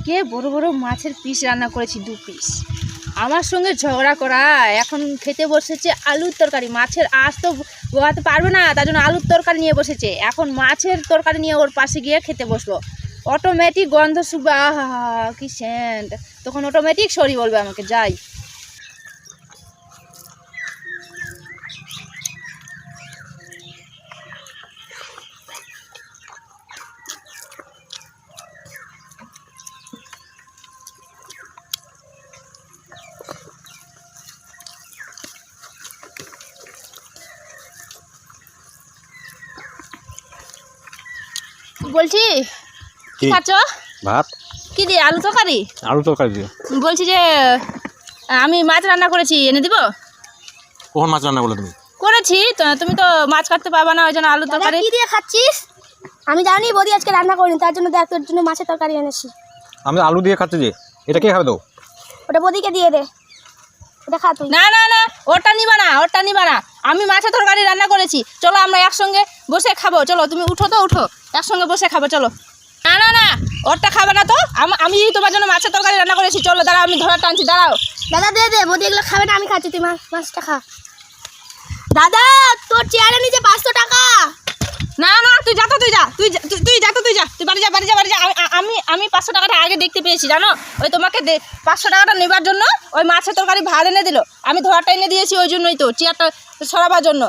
আজকে বড় বড় মাছের পিস রান্না করেছি 2 পিস। আমার সঙ্গে ঝগড়া করা এখন খেতে বসেছে আলুর তরকারি। মাছের আঁশ তো বোয়াতে পারবে না, তার জন্য আলুর তরকারি নিয়ে বসেছে। এখন মাছের তরকারি নিয়ে ওর পাশে গিয়ে খেতে বসলো। অটোমেটিক গন্ধ শুকবে, আহা কি সেন্ট, তখন অটোমেটিক সরি বলবে আমাকে। যাই বলছি কি খাচ্ছ? ভাত। কি দিয়ে? আলু তরকারি? আলু তরকারি দিয়ে। বলছি যে আমি মাছ রান্না করেছি, এনে দিব? কখন মাছ রান্না করলে তুমি? করেছি তো, তুমি তো মাছ কাটতে পারবা না, ওই জন্য আলু তরকারি। কি দিয়ে খাচ্ছিস? আমি জানি বৌদি আজকে রান্না করিনি, তার জন্য দেখ তোর জন্য মাছের তরকারি এনেছি। আমি আলু দিয়ে খাচ্ছি যে, এটা কে খাবে তো? ওটা বৌদিকে দিয়ে দে, এটা খা তুই। না না না, ওটা নিবা না, ওটা নিবা না। আমি মাছের তরকারি রান্না করেছি, চলো আমরা একসঙ্গে বসে খাবো। চলো তুমি উঠো তো, উঠো, একসঙ্গে বসে খাবো চলো। না না না, ওটা খাবে না তো। আমি তোমার জন্য মাছের তরকারি রান্না করেছি, চলো দাঁড়াও, আমি ধরা টানছি, দাঁড়াও। দাদা দে দে, বৌদি এগুলো খাবে না, আমি খাচ্ছি, তুই মাছটা খা। দাদা তোর চেয়ারে নিচে 500 টাকা। না না, তুই যা তো, তুই যা, তুই যা তো, তুই যা, তুই বাড়ি যা, বাড়ি যা, বাড়ি যা। আমি 500 টাকাটা আগে দেখতে পেয়েছি, জানো, ওই তোমাকে 500 টাকাটা নেবার জন্য ওই মাছের তরকারি ভাত এনে দিল, আমি ধরাটা এনে দিয়েছি, ওই জন্যই তো চেয়ারটা সরাবার জন্য।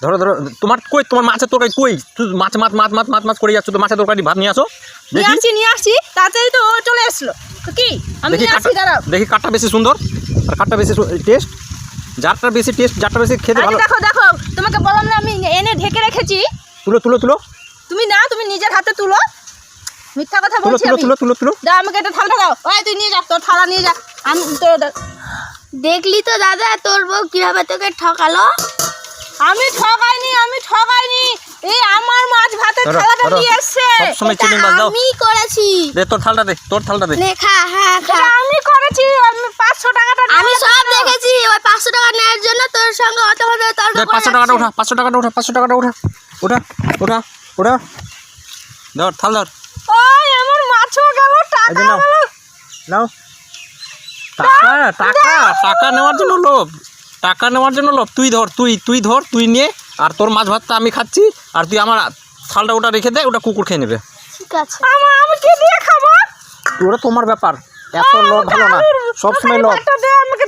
ধরো ধরো, তোমার কই, তোমার মাছের তরকারি কই? তুই মাছ মাছ মাছ মাছ মাছ মাছ করে যাচ্ছ, তো মাছের তরকারি ভাত নিয়ে আসো। নিয়ে আসছি, তাড়াতাড়ি তো ও চলে এসলো। কি আমি নিয়ে আসছি, দাঁড়াও। দেখি কাঠটা বেশি সুন্দর আর কাঠটা বেশি টেস্ট, যারটা বেশি টেস্ট, যারটা বেশি খেতে ভালো। দেখো দেখো, তোমাকে বললাম না আমি এনে ঢেকে রেখেছি। তুলো তুলো তুলো, তুমি না, তুমি নিজের হাতে তুলো, মিথ্যা কথা তুলো বলছি তুলো আমি। তুলো তুলো তুলো। দাও আমাকে একটা থালা দাও। ওই তুই নিয়ে যা, তোর থালা নিয়ে যা। আমি তোর দেখলি তো দাদা তোর বউ কিভাবে তোকে ঠকালো। আমি ঠকাইনি, এই আমার মাছ ভাতের থালাটা নিয়ে এসেছে। সবসময় চিনিং বাজ দাও। আমি করেছি। দে তোর থালটা দে, তোর থালটা দে। নে খা, হ্যাঁ খা। এটা আমি করেছি, আমি 500 টাকাটা আমি সব দেখেছি, ওই 500 টাকা নেওয়ার জন্য তোর সঙ্গে অত ভাবে তর্ক দে, করে 500 টাকাটা উঠা, 500 টাকাটা উঠা, 500 টাকাটা উঠা, ওঠা ওঠা ওঠা। ধর থাল ধর। ওই এমন মাছও গেল, এই যে টাকা নাও, গেল। নাও। টাকা টাকা টাকা নেওয়ার জন্য লোভ, টাকা নেওয়ার জন্য লোভ। তুই ধর, তুই ধর, তুই নিয়ে, আর তোর মাছ ভাতটা আমি খাচ্ছি, আর তুই আমার থালটা ওটা রেখে দে, ওটা কুকুর খেয়ে নেবে। ঠিক আছে। আমি কি দিয়ে খাবো? ওটা তোমার ব্যাপার, এত লোভ ভালো না, সবসময় লোভ। আমাকে